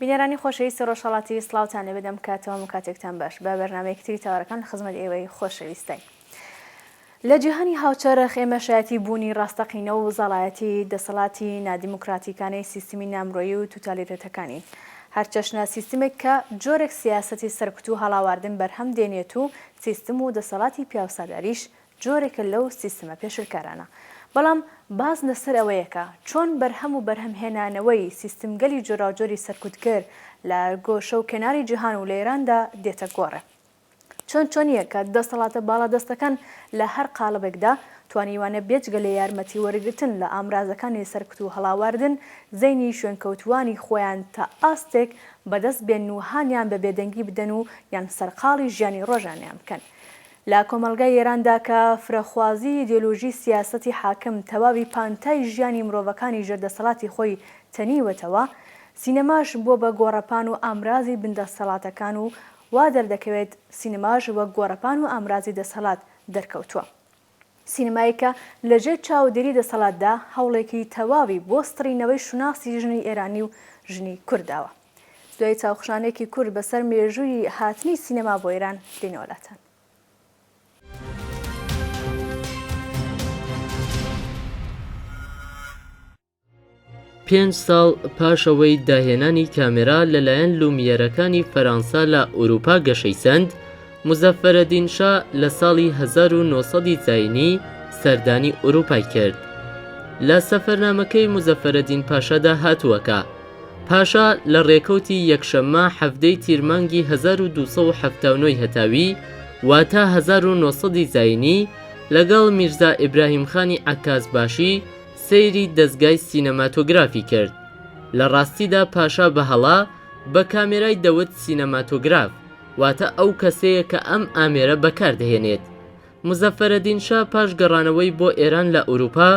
بینێرانی خۆشەویستی ڕۆژهەڵاتی سڵاوتان لێ بدەم کاتەوە کاتێکتان باش بە بەرنامەیەکی تاوەڕەکان لە خزمەت ئێوەی خۆشەویستین. لە جیهانی هاوچەرخ ئێمە شایەتی بوونی ڕاستەقینە و زاڵایەتی دەسەڵاتی نادیموکراتیکانەی سیستمی نامڕۆیی و توتالیتەکانی هەرچەشنە سیستمێک کە جۆرێک سیاسەتی سەرکوت و هەڵاواردن بەرهەم دێنێت و سیستم و دەسەڵاتی پیاوساداریش جۆرێکە لەو سیستمە پێشرکارانە. بەڵام باز لەسەر ئەوەیەکە چۆن بەرهەم و بەرهەمهێنانەوەی سیستمگەلی جۆراوجۆری سەرکوتکرد لە گۆشە و کەناری جیهان و لە ئێراندا دێتە گۆڕێ. چۆنیە کە دەسەڵاتە باڵادەستەکان لە هەر قاڵبێکدا توانیوانە بێجگە لە یارمەتی وەرگرتن لە ئامرازەکانی سەرکوت و هەڵاواردن زەینی شوێنکەوتوانی خۆیان تا ئاستێک بەدەست بێن و هانیان بە بێدەنگی بدەن و یان سەرقاڵی ژیانی ڕۆژانیان بکەن. لە کۆمەلگای ئێراندا کە فرەخوازی ئیدێۆلۆژی سیاسەتی حاکم تەواوی پانتای ژیانی مرۆڤەکانی ژێردەسەڵاتی خۆی تەنیوەتەوە، سینەماش بۆ بە گۆڕەپان و ئامرازی بندەسەڵاتەکان و وا دەردەکەوێت سینەماش وەک گۆڕەپان و ئامرازی دەسەڵات دەرکەوتووە. سینەمایەکە لەژێر چاودێری دەسەڵاتدا هەوڵێکی تەواوی بۆ ستڕینەوەی شوناسی ژنی ئێرانی و ژنی کورداوە. دوای چاوخشانێکی کورد بەسەر مێژووی هاتنی سینەما بۆ ئێران دێنەوەلاتان. 5 ساڵ پاشەوەی داهێنانی کامێرا لەلایەن لومیێرەکانی فەرەنسا لە ئوروپا گەشەی سەند، مزەفەرەدین شا لە ساڵی 1970 زاینی سەردانی ئوروپای کرد. لە سەفەرنامەکەی مزەفەرەدین پاشادا هاتووەکە پاشا لە ڕێکەوتی یەکشەممە هەفتەی تیرمانگی 1279 هەتاوی واتە 1970 زاینی لەگەڵ میرزا ئیبراهیمخانی عەکازباشی سەیری دەستگای سینەماتۆگرافی کرد. لە ڕاستیدا پاشا بەهەڵا بە کامێرای دەوت سینەماتۆگراف، واتە ئەو کەسەیە کە ئەم ئامێرە بەکاردەهێنێت. مزەفەرەدین شا پاش گەڕانەوەی بۆ ئێران لە ئوروپا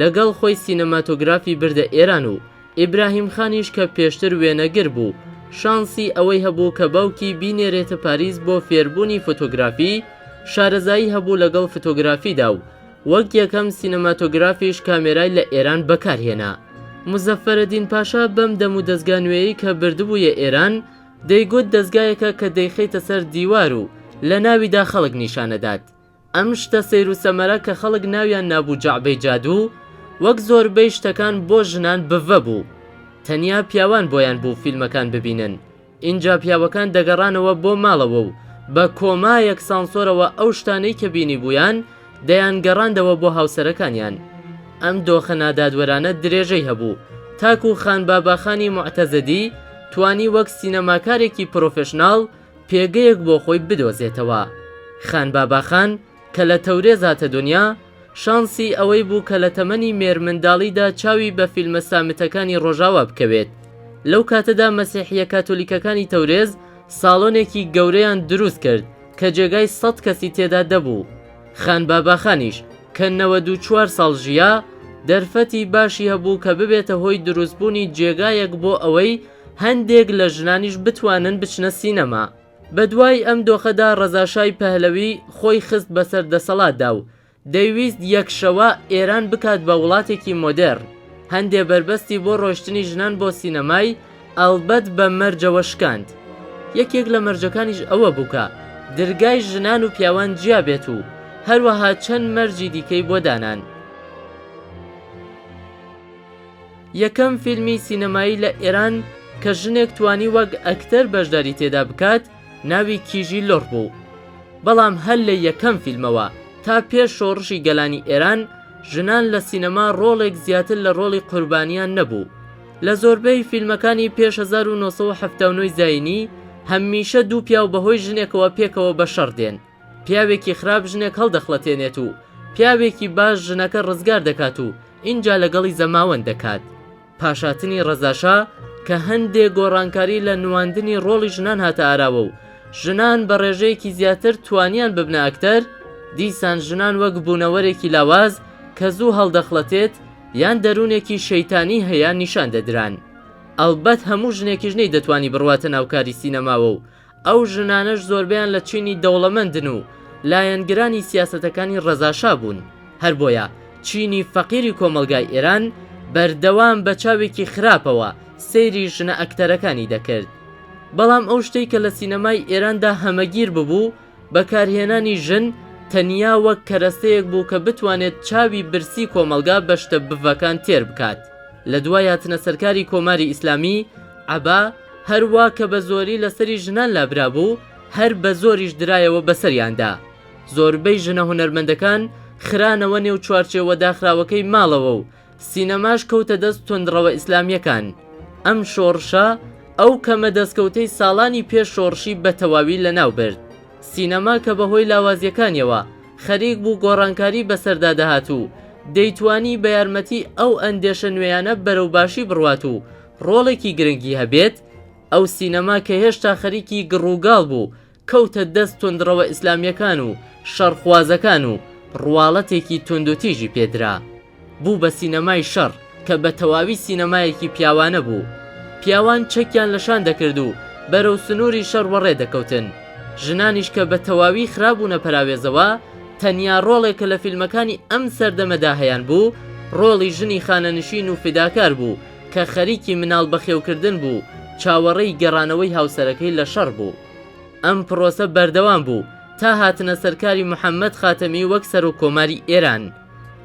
لەگەڵ خۆی سینەماتۆگرافی بردە ئێران و ئیبراهیمخانیش کە پێشتر وێنەگر بوو شانسی ئەوەی هەبوو کە باوکی بینێرێتە پاریس بۆ فێربوونی فۆتۆگرافی، شارەزایی هەبوو لەگەڵ فۆتۆگرافیدا و وەک یەکەم سینەماتۆگرافیش کامێرای لە ئێران بەکارهێنا. مزەفەرەدین پاشا بەم دەم و دەستگانوێیی کە بردبوویە ئێران دەیگوت دەستگایەکە کە دەیخەیتە سەر دیوار و لە ناویدا خەڵک نیشانەدات. ئەم شتە سەیر و سەمەرە کە خەڵک ناویان نابوو جەعبەی جادوو، وەک زۆربەی شتەکان بۆ ژنان بڤە بوو. تەنیا پیاوان بۆیان بوو فیلمەکان ببینن. اینجا پیاوەکان دەگەڕانەوە بۆ ماڵەوە و بە کۆمایەک سانسۆرەوە ئەو شتانەی کە بینی بوویان دەیان گەڕاندەوە بۆ هاوسەرەکانیان. ئەم دۆخە نادادوەرانە درێژەی هەبوو تاکو خانباباخانی موعتەزەدی توانی وەک سینەماکارێکی پرۆفێشناڵ پێگەیەک بۆ خۆی بدۆزێتەوە. خانباباخان کە لە تەورێز هاتە دنیا شانسی ئەوەی بوو کە لە تەمەنی مێرمنداڵیدا چاوی بە فیلمە سامتەکانی ڕۆژاوا بکەوێت. لەو کاتەدا مەسیحیە کاتۆلیکەکانی تەورێز ساڵۆنێکی گەورەیان دروست کرد کە جێگای 100 کەسی تێدا دەبوو. خانباباخانیش کە 94 ساڵ ژیا دەرفەتی باشی هەبوو کە ببێتە هۆی دروستبوونی جێگایەک بۆ ئەوەی هەندێک لە ژنانیش بتوانن بچنە سینەما. بەدوای ئەم دۆخەدا ڕەزاشای پەهلەوی خۆی خست بەسەر دەسەڵاتدا و دەیویست یەکشەوە ئێران بکات بە وڵاتێکی مۆدێرن. هەندێ بربەستی بۆ ڕۆشتنی ژنان بۆ سینەمای ئەڵبەت بە مەرجەوە شکاند. یەکێک لە مەرجەکانیش ئەوە بووکە دەرگای ژنان و پیاوان جیا بێت و هەروەها چەند مەرجی دیکەی بۆ دانان. یەکەم فیلمی سینەمایی لە ئێران کە ژنێک توانی وەک ئەکتەر بەشداری تێدا بکات ناوی کیژی لۆڕ بوو. بەڵام هەر لە یەکەم فیلمەوە تا پێش شۆڕشی گەلانی ئێران ژنان لە سینەما ڕۆڵێک زیاتر لە ڕۆڵی قوربانیان نەبوو. لە زۆربەی فیلمەکانی پێش 1970 زاینی هەمیشە دوو پیاو بەهۆی ژنێکەوە پێکەوە بە شەڕ دێن. پیاوێکی خراپ ژنێک هەڵدەخڵەتێنێت و پیاوێکی باش ژنەکە ڕزگار دەکات و اینجا لەگەڵی زەماوەند دەکات. پاشاتنی ڕەزاشا کە هەندێک گۆڕانکاری لە نواندنی ڕۆڵی ژنان هاتە ئاراوە و ژنان بە ڕێژەیەکی زیاتر توانیان ببنە ئەکتەر، دیسان ژنان وەک بوونەوەرێکی لاواز کە زوو هەڵدەخڵەتێت یان دەروونێکی شەیتانی هەیە نیشان دەدران. ئەلبەت هەموو ژنێکی ژنەی دەتوانی بڕواتە ناوکاری سینەماوە و ئەو ژنانەش زۆربیان لە چینی دەوڵەمەندن و لایەنگرانی سیاسەتەکانی ڕەزاشا بوون. هەر بۆیە چینی فەقیری کۆمەلگای ئێران بەردەوام بە چاوێکی خراپەوە سەیری ژنە ئەکتەرەکانی دەکرد. بەڵام ئەو شتەی کە لە سینەمای ئێراندا هەمەگیر ببوو بەکارهێنانی ژن تەنیا وەک کەرەستەیەک بوو کە بتوانێت چاوی برسی کۆمەلگا بە شتە بڤەکان تێر بکات. لە دوای هاتنە سەرکاری کۆماری ئیسلامی عەبا هەروە کە بە زۆری لەسەری ژنان لابرا بوو هەر بە زۆریش درایەوە بەسەریاندا. زۆربەی ژنە هونەرمەندەکان خرانەوە نێو چوارچێوە داخراوەکەی ماڵەوە و سینەماش کەوتە دەست تۆندڕەوە ئیسلامیەکان. ئەم شۆڕشە ئەو کەمە دەستکەوتەی ساڵانی پێش شۆڕشی بە تەواوی لەناو برد. سینەما کە بەهۆی لاوازیەکانیەوە خەریک بوو گۆڕانکاری بەسەردا دەهات و دەیتوانی بە یارمەتی ئەو ئەندێشە نوێیانە بەرەو باشی بڕوات و ڕۆڵێکی گرنگی هەبێت، ئەو سینەما کە هێشتا خەریکی گڕووگاڵ بوو کەوتە دەست تۆندڕەوە ئیسلامیەکان و شەڕخوازەکان و ڕواڵەتێکی توندوتیژی پێدرا. بوو بە سینەمای شەڕ کە بە تەواوی سینەمایەکی پیاوانە بوو. پیاوان چەکیان لەشان دەکرد و بەرەو سنووری شەڕ وەڕێ دەکەوتن. ژنانیش کە بە تەواوی خرابوونە پەراوێزەوە تەنیا ڕۆڵێکە لە فیلمەکانی ئەم سەردەمەدا هەیان بوو ڕۆڵی ژنی خانەنشین و فیداکار بوو کە خەریکی مناڵ بەخێوکردن بوو، چاوەڕێی گەڕانەوەی هاوسەرەکەی لە شەڕ بوو. ئەم پرۆسە بەردەوام بوو تا هاتنە سەرکاری محەممەد خاتەمی وەک سەر و کۆماری ئێران.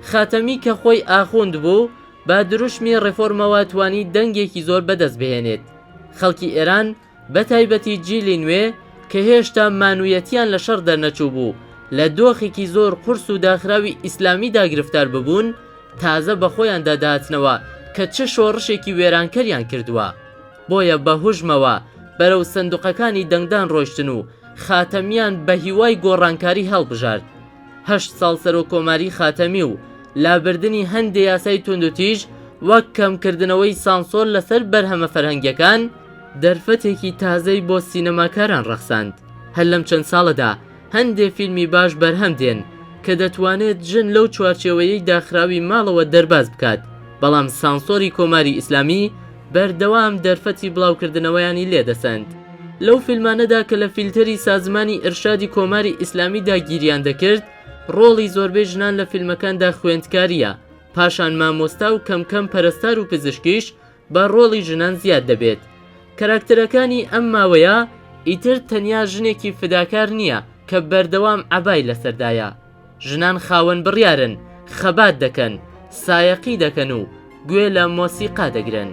خاتەمی کە خۆی ئاخوند بوو با دروشمی ڕێفۆرمەوە توانی دەنگێکی زۆر بەدەست بهێنێت. خەڵکی ئێران بە تایبەتی جیلی نوێ کە هێشتا مانوویەتیان لە شەڕ دەرنەچوو بوو لە دۆخێکی زۆر قورس و داخراوی ئیسلامیدا گرفتار ببوون تازە بە خۆیان داداتنەوە کە چه شۆڕشێکی وێرانکەریان کردووە. بۆیە بە هوژمەوە بەرەو سندوقەکانی دەنگدان ڕۆشتن و خاتەمیان بە هیوای گۆڕانکاری هەڵبژارد. 8 ساڵ سەر و کۆماری خاتەمی و لابردنی هەندێک یاسای توندوتیژ وەک کەمکردنەوەی سانسۆر لەسەر بەرهەمە فەرهەنگیەکان دەرفەتێکی تازەی بۆ سینەماکاران ڕەخساند. هەر لەم چەند ساڵەدا هەندێک فیلمی باش بەرهەم دێن کە دەتوانێت ژن لەو چوارچێوەیەی داخراوی ماڵەوە دەرباز بکات، بەڵام سانسۆری کۆماری ئیسلامی بەردەوام دەرفەتی بڵاوکردنەوەیانی لێدەسەند. لەو فیلمانەدا کە لە فیلتەری سازمانی ئرشادی کۆماری ئیسلامیدا گیریان دەکرد ڕۆڵی زۆربەی ژنان لە فیلمەکاندا خوێندکاریە، پاشان مامۆستا و کەمکەم پەرستار و پزیشکیش بە ڕۆڵی ژنان زیاد دەبێت. کەراکتەرەکانی ئەم ماوەیە ئیتر تەنیا ژنێکی فداکار نییە کە بەردەوام عەبای لەسەردایە. ژنان خاوەن بڕیارن، خەبات دەکەن، سایەقی دەکەن و گوێ لە مۆسیقا دەگرن.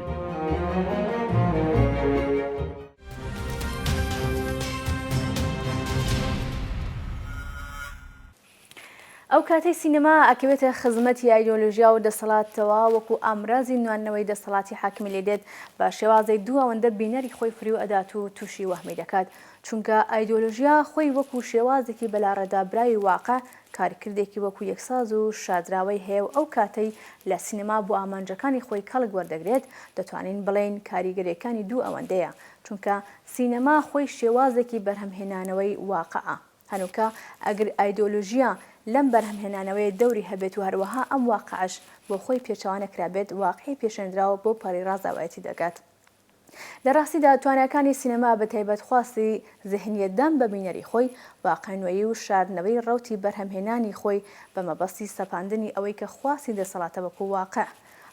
ئەو کاتەی سینەما ئەکەوێتە خزمەتی ئایدۆلۆژیا و دەسەڵاتەوە وەکو ئامرازی نوانەوەی دەسەڵاتی حاکمی لێ دێت بە شێوازەی دوو ئەوەندە بینەری خۆی فری و ئەدات و تووشی وەهمی دەکات، چونکە ئایدۆلۆژیا خۆی وەکو شێوازێکی بەلاڕێدابرای واقع کارکردێکی وەکو یەکساز و شادراوەی هەیە و ئەو کاتەی لە سینەما بۆ ئامانجەکانی خۆی کەڵک وەردەگرێت دەتوانین بڵێن کاریگەریەکانی دوو ئەوەندەیە، چونکە سینەما خۆی شێوازێکی بەرهەمهێنانەوەی واقعە. هەنووکە ئەگەر ئایدۆلۆژیا لەم بەرهەمهێنانەوەی دەوری هەبێت و هەروەها ئەم واقعش بۆ خۆی پێچەوانەکرابێت واقعی پێشێنراوە بۆ پەڕی ڕازاوایەتی دەگات. لە ڕاستیدا توانەکانی سینەما بە تایبەت خواستی ذهنیەتدان بە بینەری خۆی واقعنوێیی و شاردنەوەی ڕەوتی بەرهەمهێنانی خۆی بە مەبەستی سەپاندنی ئەوەی کە خواستی دەسەڵاتە وەکو واقع.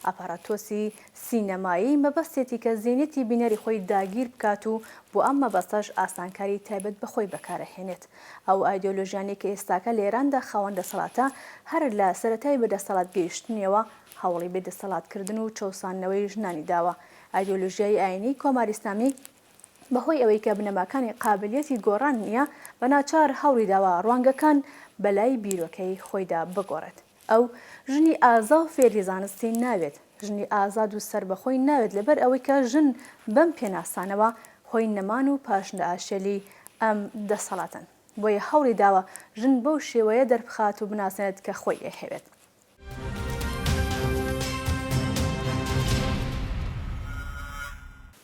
ئاپاراتۆسی سینەمایی مەبەستێتی کە زیێنێتی بینەری خۆی داگیر بکات و بۆ ئەم مەبەستەش ئاسانکاری تایبەت بەخۆی بەکارەهێنێت. ئەو ئایدۆلۆژیانی کە ئێستاکە لە ئێراندا خاوەن دەسەڵاتە هەر لە سەرەتای بەدەسەڵات گەیشتنیەوە هەوڵی بێدەسەڵاتکردن و چەوسانەوەی ژنانی داوە. ئایدۆلۆژیای ئاینی کۆماری ئیسلامی بەهۆی ئەوەی کە بنەماکانی قابلیەتی گۆڕان نییە بە ناچار هەوڵی داوە ڕوانگەکان بەلای بیرۆکەی خۆیدا بگۆڕێت. ئەو ژنی ئازا و فێری زانستی ناوێت، ژنی ئازاد و سربەخۆی ناوێت لەبەر ئەوەی کە ژن بەم پێناسانەوە هۆی نەمان و پاشنەئاشێلی ئەم دەسەڵاتن. بۆیە هەوڵی داوە ژن بەو شێوەیە دەربخات و بناسێت کە خۆی ئەهەوێت.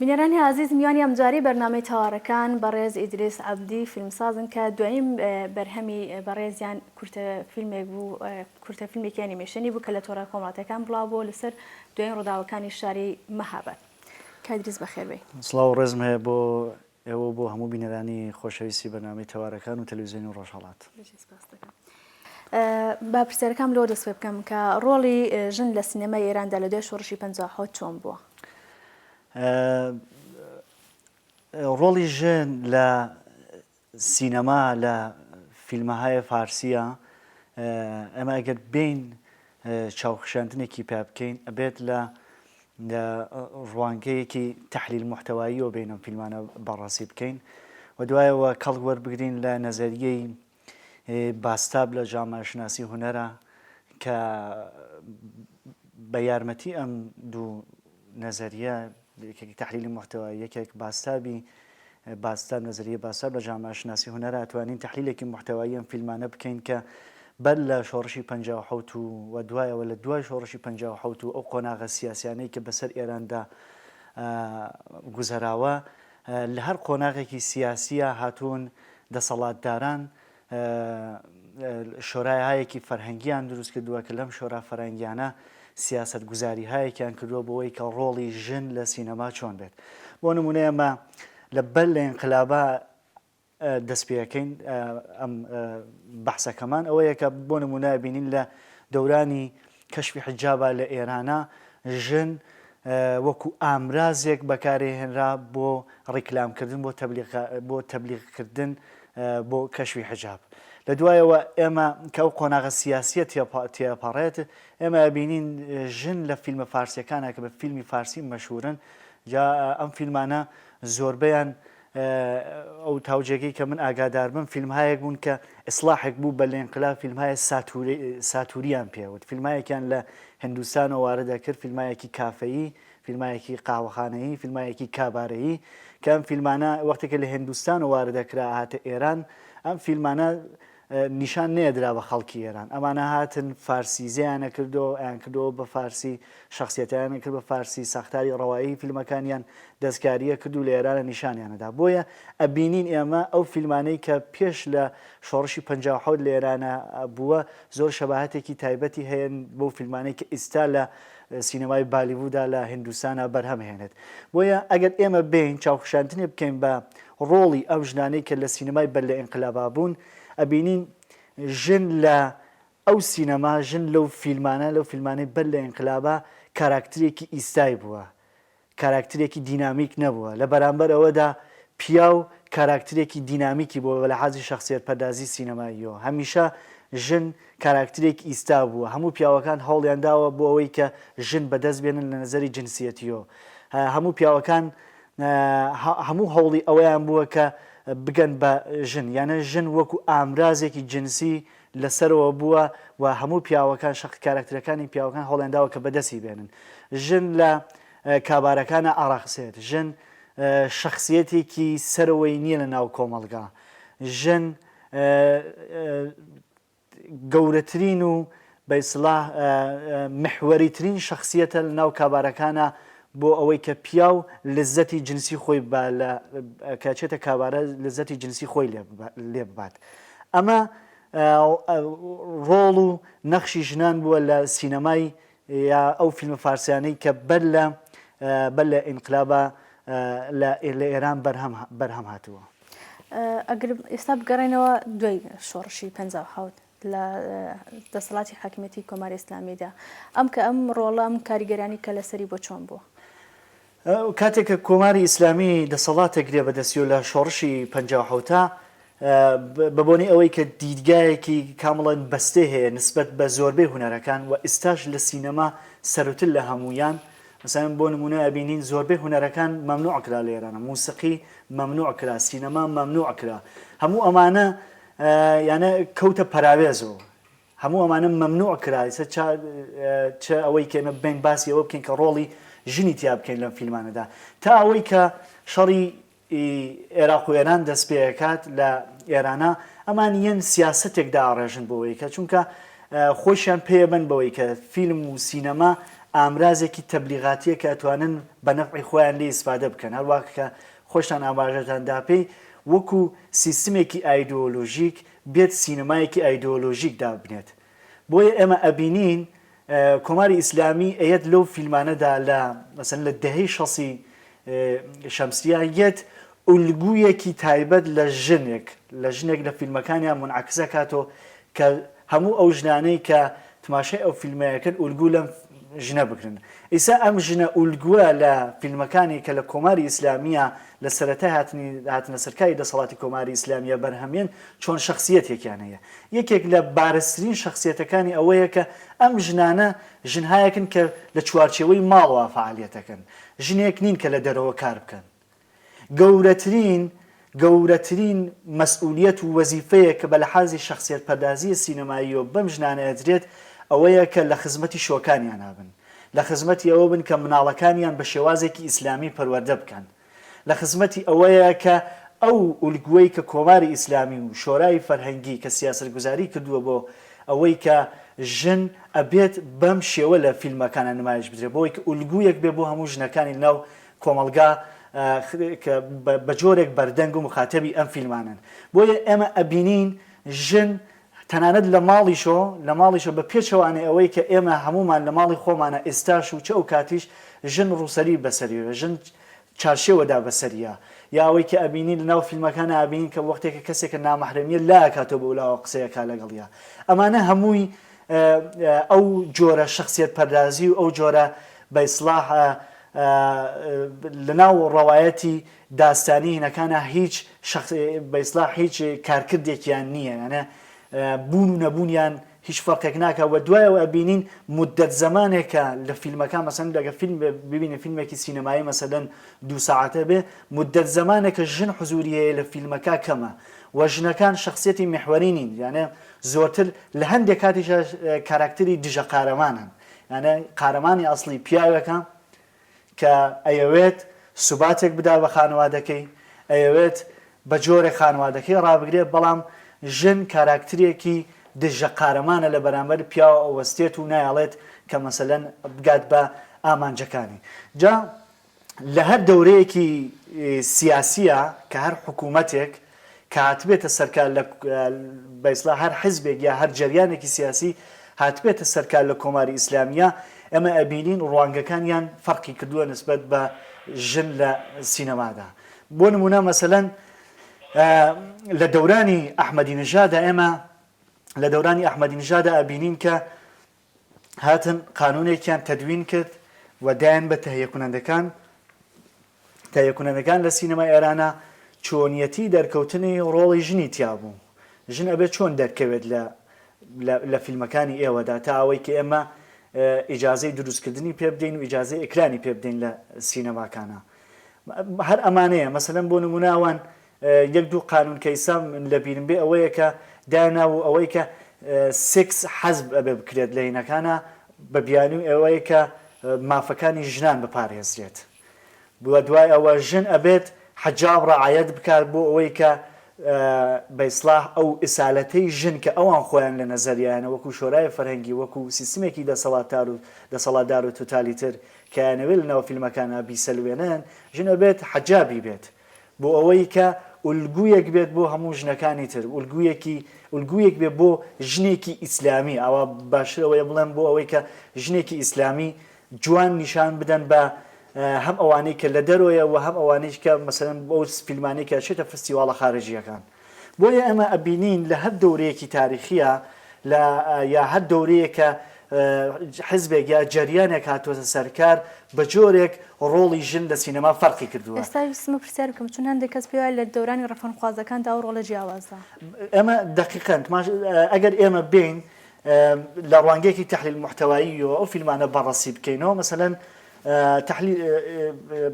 بینەرانی عزیز، میوانی ئەمجاری بەرنامەی تەوارەکان بەڕێز ئیدریس عەبدی فیلمسازن کە دواییم بەرهەمی بەڕێزیان کورتەفیلمێک بوو، کورتەفیلمێکی ئەنیمێشنی بوو کە لە تۆڕە کۆمەڵاتەکان بڵاوبووە لەسەر دوایین ڕووداوەکانی شاری مەهاباد. کادریس بەخێر بێ. سڵاو و ڕێزم هەیە بۆ ئێوە بۆ هەموو بینەرانی خۆشەویستی بەرنامەی تەوارەکان و تەلەڤیزیۆن و ڕۆژهەڵات. با پرسیارەکەم لەوە دەست پێ بکەم کە ڕۆڵی ژن لە سینەمای ئێراندا لە دوای شۆڕشی 57 چۆن بووە؟ ڕۆڵی ژن لە سینەما لە فیلمەهای فارسیە ئەمە ئەگەر بین چاوخشاندنێکی پێ بکەین ئەبێت لە ڕوانگەیەکی تەحلیل محتەواییەوە بینم فیلمانە بەڕاستی بکەین و دوایەوە کەڵک وەربگرین لە نەزەریەی باستاب لە جامەشناسی هونەرە کە بە یارمەتی ئەم دوو نەزەریە یەکێکی تەحلیلی محتەوایی یەکێک باستاب نەزەریە باستاب لە جامەشناسی هونەرە ئەتوانین تەحلیلێکی محتەوایی ئەم فیلمانە بکەین کە بەر لە شۆڕشی 57 و دوایەوە لە دوای شۆڕشی 57 ئەو قۆناغە سیاسیانەی کە بەسەر ئێراندا گوزەراوە لە هەر قۆناغێکی سیاسیە هاتوون دەسەڵاتداران شۆرایهایەکی فەرهەنگیان دروست کردووە کە لەم شۆرا فەرهەنگیانە سیاست گوزاری هایەکیان کردووە بۆەوەی کە ڕۆڵی ژن لە سینەما چۆن بێت بۆ نمونە ئێمە لە بەر لە ئینقلابە دەست پێەکەین ئەم بەحسەکەمان ئەوەیە کە بۆ نمونە بینین لە دەورانی کەشفی حجابە لە ئێرانە ژن وەکو ئامرازێک بەکارهێنرا بۆ ڕیکلامکردن بۆ تەبلیغکردن بۆ کەشفی حجاب لە دوایەوە ئێمە کە ئەو قۆناغە سیاسیە تێپەڕێت ئێمە بینین ژن لە فیلمە فارسیەکانە کە بە فیلمی فارسی مەشهورن جا ئەم فیلمانە زۆربەیان ئەو تاوجێکی کە من ئاگادار بم فیلمهایەک بوون کە ئیسلاحێک بوو بە لە ئینقلاب فیلمهای ساتوریان پێوت فیلمایەکیان لە هندوستانەوە واردە کرد فیلمایەکی کافەیی فیلمایەکی قاوەخانەیی فیلمایەکی کابارەیی کە ئەم فیلمانە وەختێکە لە هندوستانەوە واردەکرا هاتە ئێران ئەم فیلمانە نیشان نێدرا بە خەڵکی ئێران ئەمانە هاتن فارسیزیانە کردەوە ئەیان کردەوە بە فارسی شخصیەتیانە کرد بە فارسی ساختاری ڕەوایی فیلمەکانیان دەستکاریە کرد و لە ئێرانە نیشانیانەدا بۆیە ئەبینین ئێمە ئەو فیلمانەی کە پێش لە شۆڕشی 57 لە ئێرانە بووە زۆر شەباهەتێکی تایبەتی هەیە بۆ فیلمانەی کە ئێستا لە سینەمای بالیوودا لە هندوستانە بەرهەمهێنێت بۆیە ئەگەر ئێمە بین چاوخشاندنێ بکەین بە ڕۆڵی ئەو ژنانەی کە لە سینەمای بەر لە ئینقلابا بوون ئەبینین ژن لە ئەو سینەما ژن لەو فیلمانەی بەر لە ئینقلابا کاراکترێکی ئیستای بووە کاراکترێکی دینامیک نەبووە لە بەرامبەر ئەوەدا پیا و کاراکترێکی دینامیکی بووە لە حەزی شخصیت پەردازی سینەماییەوە هەمیشە ژن کاراکترێکی ئیستا بووە هەموو پیاوەکان هەوڵیان داوە بۆ ئەوەی کە ژن بەدەست بێنن لە نەزەری جنسیەتیەوە هەموو پیاوەکان هەموو هەوڵی ئەوەیان بووە کە بگەن بە ژن یانە ژن وەکو ئامرازێکی جنسی لەسەرەوە بووە و هەموو پیاوەکان کاراکتەرەکانی پیاوەکان هەوڵیان داوە کە بەدەستی بێنن ژن لە کابارەکانە ئاڕاقسێت ژن شخصیەتێکی سەرەوەی نییە لە ناو کۆمەڵگا ژن گەورەترین و بە ئیسڵاح محوەریترین شخصیەتە لە ناو کابارەکانە بۆ ئەوەی کە پیاو لەزەتی جنسی خۆی کاچێتە کابارە لەزەتی جنسی خۆی لێ ببات ئەمە ڕۆڵ و نەخشی ژنان بووە لە سینەمای یا ئەو فیلمە فارسیانەی کە بەر لە ئینقلابە لە ئێران بەرهەم هاتووە ئەگەر ئێستا بگەڕێنەوە دوای شۆڕشی 57 لە دەسەڵاتی حاکمیەتی کۆماری ئیسلامیدا ئەم ڕۆڵە ئەم کاریگەرانی کە لەسەری بۆ چۆن بووە کاتێک کە کۆماری ئیسلامی دەسەڵاتێک گرێ بەدەستیەوە لە شۆڕشی 57 بەبوونی ئەوەی کە دیدگایەکی کامڵەن بەستێ هەیە نسبەت بە زۆربەی هونەرەکان و ئێستاش لە سینەما سەرۆتر لە هەمویان مثلا بۆ نمونە ئەبینین زۆربەی هونەرەکان مەمنوع کرا لە ئێرانە موسیقی مەمنوع کرا سینەما مەمنوع کرا هەموو ئەمانە یانە کەوتە پەراوێزەوە هەموو ئەمانە مەمنوع کرا چ ئەوەی کە ئێمە بین باسی ئەوە بکەین کە ڕۆڵی ژنی تیا بکەین لەم فیلمانەدا تا ئەوەی کە شەڕی عێراق و ئێران دەست پێکات لە ئێرانە ئەمان یەن سیاسەتێکدا ئاڕێژن بۆەوەی کە چونکە خۆشیان پێبن بەوەی کە فیلم و سینەما ئامرازێکی تەبلیغاتیە کە ئەتوانن بە نەفعی خۆیان لێ ئیسفادە بکەن هەروە کە خۆشتان ئاماژەتان داپێی وەکو سیستمێکی ئایدۆلۆژیک بێت سینەمایەکی ئایدۆلۆژیک دابنێت بۆیە ئێمە ئەبینین کۆماری ئیسلامی ئەیەت لەو فیلمانەدا لە مەسەن لە دەهەی شەسی شەمسیە یەت ئولگویەکی تایبەت لە ژنێک لە فیلمەکانیان منعکسە کاتەوە کە هەموو ئەو ژنانەی کە تماشای ئەو فیلمەیەکرد ئولگو لەم ژنە بکرن. ئیسا ئەم ژنە ئولگووە لە فیلمەکانی کە لە کۆماری ئیسلامیە لە سەرەتای هاتنە سەرکاری دەسەڵاتی کۆماری ئیسلامیە بەرهەمێن چۆن شخصیەتێکیان هەیە. یەکێک لە بارزترین شخصیەتەکانی ئەوەیە کە ئەم ژنانە ژنهایەکن کە لە چوارچێوەی ماڵەوە فعالیەتەکەن، ژنێک نین کە لە دەرەوە کار بکەن. گەورەترین مەسئولیەت و وەزیفەیە کە بە لەحاظی شخصیەت پەردازی سینەماییەوە بەم ژنانە ئەدرێت ئەوەیە کە لە خزمەتی شۆکانیان هابن، لە خزمەتی ئەوە بن کە مناڵەکانیان بە شێوازێکی ئیسلامی پەروەردە بکەن، لە خزمەتی ئەوەیە کە ئەو ئولگوەی کە کۆماری ئیسلامی و شۆرای فەرهەنگی کە سیاسەتگوزاری کردووە بۆ ئەوەی کە ژن ئەبێت بەم شێوە لە فیلمەکانە نمایش بدرێت، بۆی کە ئولگویەک بێ بۆ هەموو ژنەکانی ناو کۆمەلگا بە جۆرێک بەردەنگ و مخاتەبی ئەم فیلمانن. بۆیە ئێمە ئەبینین ژن تەنانەت لە ماڵیشە بە پێچەوانێ ئەوەی کە ئێمە هەمومان لە ماڵی خۆمانە ئێستاش و چە ئەو کاتیش ژن ڕووسەری بەسەریوە، ژن چارشێوەدا بەسەریە، یا ئەوەی کە ئەبینین لە ناو فیلمەکانە ئەبینین کە وەختێکە کەسێکە نامەحرەمیە لایەکاتەوە بە ولاوە قسەیەکا لەگەڵیە. ئەمانە هەمووی ئەو جۆرە شخصیەت پەردازی و ئەو جۆرە بە ئیسلاح لەناو ڕەوایەتی داستانی هینەکانە هیچ بە ئیسلاح هیچ کارکردێکیان نییە، یانە بوون و نەبوونیان هیچ فەرقێک ناکە. و دوایەوە ئەبینین مدەت زەمانێکە لە فیلمەکان مەسەن لەگە فیلم ببینە فیلمێکی سینەمایی مەسەلەن 2 ساعتە بێ، مدەت زەمانێکە ژن حزوریەیە لە فیلمەکە کەمە و ژنەکان شخصیەتی میحوەری نین، یانە زۆرتر لە هەندێک کاتیش کاراکتەری دژە قارەمانن، یانە قارەمانی ئەسڵی پیاوەکە کە ئەیەوێت سوباتێک بدا بە خانوادەکەی، ئەیەوێت بە جۆرێک خانوادەکەی ڕابگرێت، بەڵام ژن کاراکترێکی دژە قارەمانە لە بەرامبەر پیاوە ئەوەستێت و نایڵێت کە مەسەلەن بگات بە ئامانجەکانی. جا لە هەر دەورەیەکی سیاسیە کە هەر حکوومەتێک کە هاتبێتە سەرکار بە ئیسلاح هەر حیزبێک یا هەر جەریانێکی سیاسی هاتبێتە سەرکار لە کۆماری ئیسلامیە، ئەمە ئەبینین ڕوانگەکانیان فەرقی کردووە نسبەت بە ژن لە سینەمادا. بۆ نمونە مەسەلەن لە دەورانی ئەحمەدی نژادە ئێمە لە دەورانی ئەحمەدی نژادە ئەبینین کە هاتن قانونێکیان تەدوین کرد و دایان بە تەهیەکونەندەکان لە سینەمای ئێرانە چۆنیەتی دەرکەوتنی ڕۆڵی ژنی تیا بوو. ژن ئەبێت چۆن دەرکەوێت لە فیلمەکانی ئێوەدا تا ئەوەی کە ئێمە ئیجازەی دروستکردنی پێ بدەین و ئیجازەی ئەکرانی پێ بدەین لە سینەماکانە. هەر ئەمانەیە مەسەلەن بۆ نموناوان 1-2 قانون کەیسا لە بیرم بێ ئەوەیە کە داناو ئەوەی کە سێکس حەزب ئەبێ بکرێت لە هینەکانە بە بیانی و ئەوەیە کە مافەکانی ژنان بپارێزرێت. بووە دوای ئەوە ژن ئەبێت حەجاب ڕعایەت بکات بۆ ئەوەی کە بە ئیسلاح ئەو ئیسالەتەی ژن کە ئەوان خۆیان لە نەزەریانە وەکو شۆرای فەرهەنگی وەکو سیستمێکی دەسەڵاتدار و توتالیتر کە یانەوێت لەناو فیلمەکانە بیسەلوێنن، ژن ئەبێت حەجابی بێت بۆ ئەوەی کە ئولگویەک بێت بۆ هەموو ژنەکانی تر، ئولگویەک بێت بۆ ژنێکی ئیسلامی. ئەوە باشەوەیە بڵێن بۆ ئەوەی کە ژنێکی ئیسلامی جوان نیشان بدەن بە هەم ئەوانەی کە لە دەرۆیە و هەم ئەوانەیش کە مەسەلەن بۆ فیلمانەی کە چێتە فستیواڵە خارجیەکان. بۆیە ئەمە ئەبینین لە هەر دەورەیەکی تاریخیە یا هەر دەورەیەکە حزبێک یا جەریانێک هاتوۆتە سەرکار بە جۆرێک ڕۆڵی ژن لە سینەما فەرقی کردووە. ئێستا ویستمە پرسیار بکەم چون هەندێک کەس پێ وایە لە دەورانی ڕەفەنخوازەکاندا ئەو ڕۆڵە جیاوازە. ئەمە دقیقاً ئەگەر ئێمە بین لە ڕوانگەیەکی تەحلیل محتەوایی ئەو فیلمانە بەڕەسی بکەینەوە، مەسەلەن تحلیل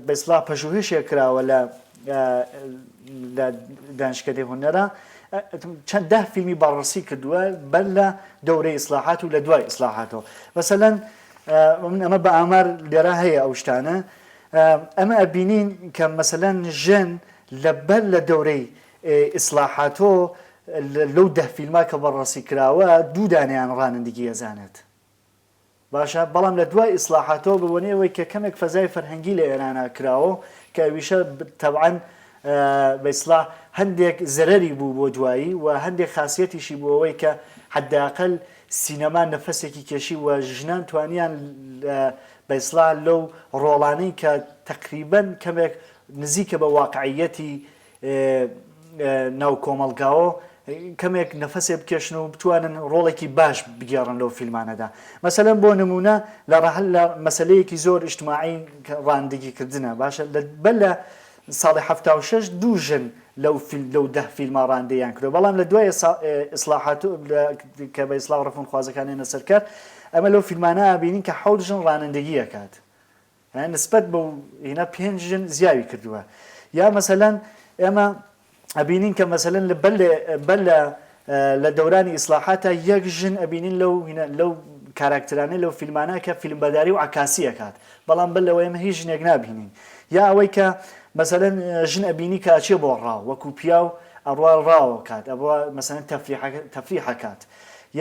بە ئیسلاح پژوهشێک کراوە لە دانشکدەی هونەرە چەند 10 فیلمی بەڕەسی کردووە بەر لە دەورەی ئیسلاحات و لە دوای ئیسلاحاتەوە. مەسەلەن من ئەمە بە ئامار لێرە هەیە ئەو شتانە، ئەمە ئەبینین کە مەسەلەن ژن لەبەر لە دەورەی ئیسلاحاتۆ لەو 10 فیلما کە بەڕەسی کراوە 2 دانیان ڕانندگی ئەزانێت. باشە، بەڵام لە دوای ئیسلاحاتەوە ببوونەوەی کە کەمێک فەزای فەرهەنگی لە ئێرانە کراوە کە ئەویشە تەبعاً بە ئیسلاح هەندێک زەرەری بوو بۆ دوایی و هەندێک خاصیەتیشی بوو ئەوەی کە حداقل سینەما نەفەسێکی کێشی و ژنان توانیان بە ئیسلاح لەو ڕۆڵانەی کە تەقریبەن کەمێک نزیکە بە واقعیەتی ناو کۆمەڵگاوە کەمێک نەفەسێ بکێشن و بتوانن ڕۆڵێکی باش بگێڕن لەو فیلمانەدا مەسەلەن بۆ نمونە لە مەسلەیەکی زۆر ئیجتماعی ڕاندگیکردنە باشە بەل لە ساڵی 76 دوو ژن لەو 10 فیلما ڕاندەیان کرد بەڵام لە دوای ئیسلاحات کە بە ئیسلاح ڕەفونخوازەکانیانە سەرکار ئەمە لەو فیلمانە بینین کە 7 ژن ڕانندگی ئەکات نسبەت بە هێنا 5 ژن زیاوی کردووە یا مەسەلەن ئێمە ئەبینین کە مەسەلەن بەل لە دەورانی ئیسلاحاتە یەک ژن ئەبینین لەو کاراکترانە لەو فیلمانە کە فیلمبەرداری و عکاسی ئەکات بەڵام بەل لەوەی ئێمە هیچ ژنێک نابینین یا ئەوەی کە مەسەلەن ژن ئەبینی کە ئەچێ بۆ ڕاو وەکو پیا و ئەڕوا ڕاوە کات ئەوە مەسەلەن تەفریح کات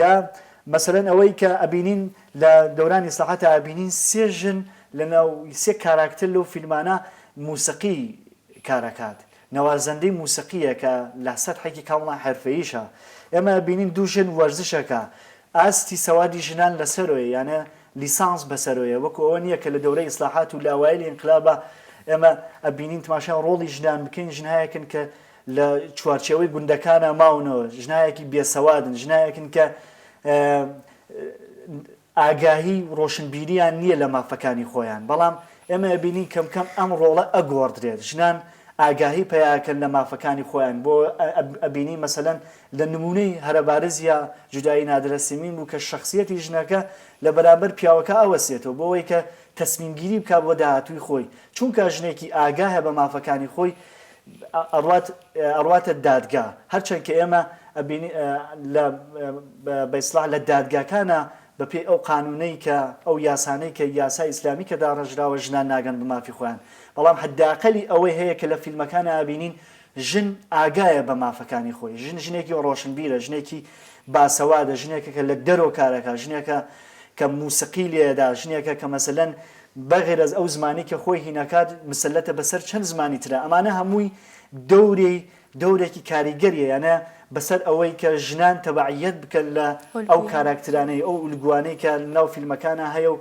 یا مەسەلەن ئەوەی کە ئەبینین لە دەورانی ئیسلاحاتە ئەبینین 3 ژن لەناو 3 کاراکتر لەو فیلمانە موسیقی کارەکات نەوازەندەی موسیقیە کە لە سەرحێکی کامڵان حرفەییشە ئێمە بینین دوو ژن وەرزشەکە ئاستی سەوادی ژنان لەسەرۆیە یانە لیسانس بەسەرۆیە وەکو ئەوە نییە کە لە دەورەی ئیسلاحات و لە ئەوایلی ئینقلابە ئێمە ئەبینین تماشای ڕۆڵی ژنان بکەین ژنایەکن کە لە چوارچێوەی گوندەکانە ماونەوە ژنایەکی بێسەوادن ژنایەکن کە ئاگاهی ڕۆشنبیریان نییە لە مافەکانی خۆیان بەڵام ئێمە ئەبینین کەمکەم ئەم ڕۆڵە ئەگۆڕدرێت ژنان ئاگاهی پیاکەن لە مافەکانی خۆیان بۆ ئەبینی مەسەلەن لە نمونەی هەرەبارزیە جودایی نادرەسیمین بوو کە شخصیەتی ژنەکە لە بەرامبەر پیاوەکە ئەوەسێتەوە بۆ ئەوەی کە تەسمیمگیری بکات بۆ داهاتووی خۆی چونکە ژنێکی ئاگاهە بە مافەکانی خۆی ئەڕواتە دادگا هەرچەند کە ئێمە بە ئیسلاح لە دادگاکانە بەپێی ئەو قانونەی کە ئەو یاسانەی کە یاسای ئیسلامی کە داڕژراوە ژنان ناگەن بمافی خۆیان بەڵام حداقلی ئەوەی هەیە کە لە فیلمەکانە ئابینین ژن ئاگایە بە مافەکانی خۆی ژنێکی ڕۆشنبیرە ژنێکی باسەوادە ژنێکە کە لە دەرۆ کارەکە ژنێکە کە موسیقی لێدا ژنێکە کە مەسەلەن بەغێر ئەو زمانی کە خۆی هینەکات مسلەتە بەسەر چەند زمانی ترە ئەمانە هەمووی دەورێکی کاریگەریە یانە بەسەر ئەوەی کە ژنان تەبعیەت بکەن لە ئەو کاراکترانەی ئەو ئولگوانەی کە ناو فیلمەکانە هەیە و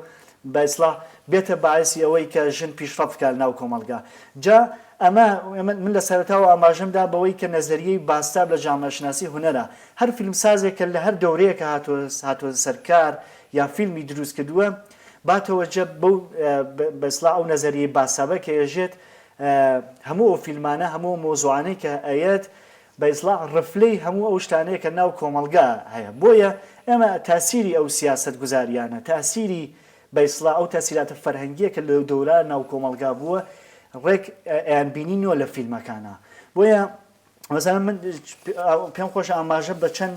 بە ئیسلاح بێتە باعسی ئەوەی کە ژن پیشڕەف بکات ناو کۆمەلگا جا ئەمە من لە سەرەتاوە ئاماژەمدا بەوەی کە نەزەریەی باستاب لە جامەشناسی هونەرە هەر فیلمسازێکە لە هەر دەورەیەکە هاتووە سەرکار یا فیلمی دروست کردووە باتەوەجە بە ئیسلاح ئەو نەزەریەی باسابە کە ئێژێت هەموو ئەو فیلمانە هەموو مۆزوعانەی کە ئەیەت بە ئیسلاح ڕفلەی هەموو ئەو شتانەیە کە ناو کۆمەلگا هەیە بۆیە ئێمە تاسیری ئەو سیاست گوزاریانە تاسیری بە ئیسلاح ئەو تاسیراتە فەرهەنگیە کە لە دەورە ناو کۆمەلگا بووە ڕێک ئەیان بینینەوە لە فیلمەکانە بۆیە مەسەلەن من پێم خۆش ئاماژە بە چەند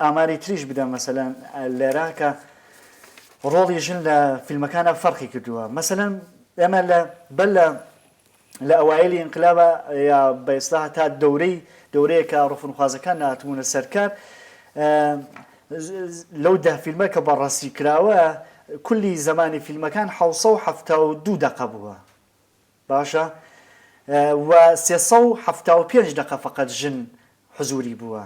ئاماری تریش بدەم مەسەلەن لێرە کە ڕۆڵی ژن لە فیلمەکانە فەرقی کردووە مەسەلەن ئێمە لە ئەوایلی ئینقلابە یا بە ئیسلاح تا دەورەیە کە ڕەفونخوازەکان هاتبوونە سەرکار لەو 10 فیلمە کە بەڕاستی کراوە کولی زمانی فیلمەکان 772 دقە بووە باشە و 375 دقە فقط ژن حزوری بووە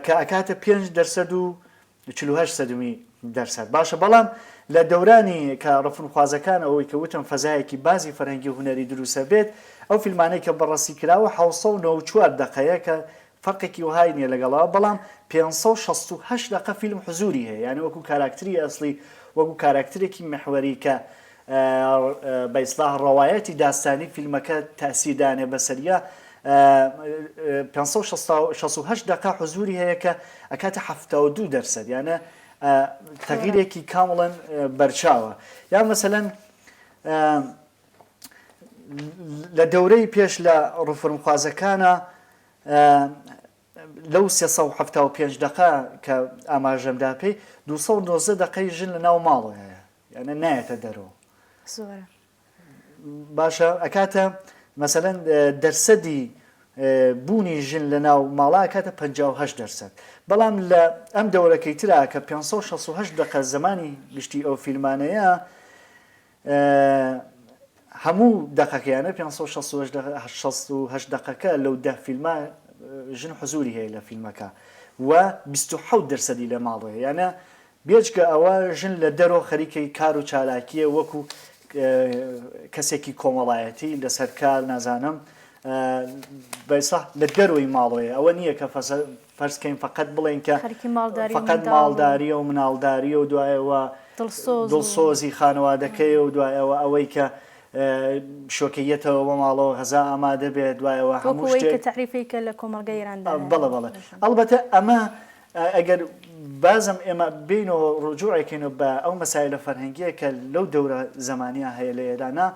کە ئەکاتە 5.48% باشە بەڵام لە دەورانی کە ڕەفونخوازەکان ئەوەی کە وتم فەزایەکی بازی فەرهەنگی و هونەری دروستە بێت ئەو فیلمانەی کە بەڕاستی کراوە 794 دقەیە کە فەرقێکی وهای نییە لەگەڵەوە بەڵام 568 دقە فیلم حزوری هەیە یعنی وەکو کاراکتری ئەسلی وەکو کاراکترێکی محوەری کە بە ئیسلاح ڕەوایەتی داستانی فیلمەکە تاسیردانێ بەسەریە 568 دقە حزوری هەیە کە ئەکاتە 72% یانە تەغیرێکی کامڵەن بەرچاوە یا مەسەلەن لە دەورەی پێش لە ڕوفرمخوازەکانە لەو 375 دقە کە ئاماژەمدا پێی 290 دقەی ژن لە ناو ماڵە هەیە یانە نایەتە دەرەوە باشە ئەکاتە مەسەلەن دەرسەدی بوونی ژن لە ناو ماڵا کاتە 58%. بەڵام لە ئەم دەورەکەی ترا کە 568 دقە زمانی گشتی ئەو فیلمانەیە هەموو دقەکەیانە 568 دقەکە لەو 10 فیلمە ژن حزوری هەیە لە فیلمەکە و 27% لە ماڵەیە یانە بێجگە ئەوە ژن لە دەرۆ خەریکەی کار و چالاکیە وەکو کەسێکی کۆمەڵایەتی لەسەر کار نازانم بەسڵ لە دەروی ماڵەیە ئەوە نییە کە فەرزکەین فقط بڵێن کە فقط ماڵداری و مناڵداری و دوایەوە دڵسۆزی خانەوادەکەی و دوایەوە ئەوەی کە شۆکەیەتەوە بە ماڵەوە غەزا ئامادە بێت دوایەوە هەموو شتێک تعریفی کە لە کۆمەڵگەی ئێراندا بەڵێ ئەلبەتە ئەمە ئەگەر بازم ئێمە بینەوە ڕجوعێکینەوە بە ئەو مەسایلە فەرهەنگیە کە لەو دەورە زەمانیە هەیە لە ئێرانە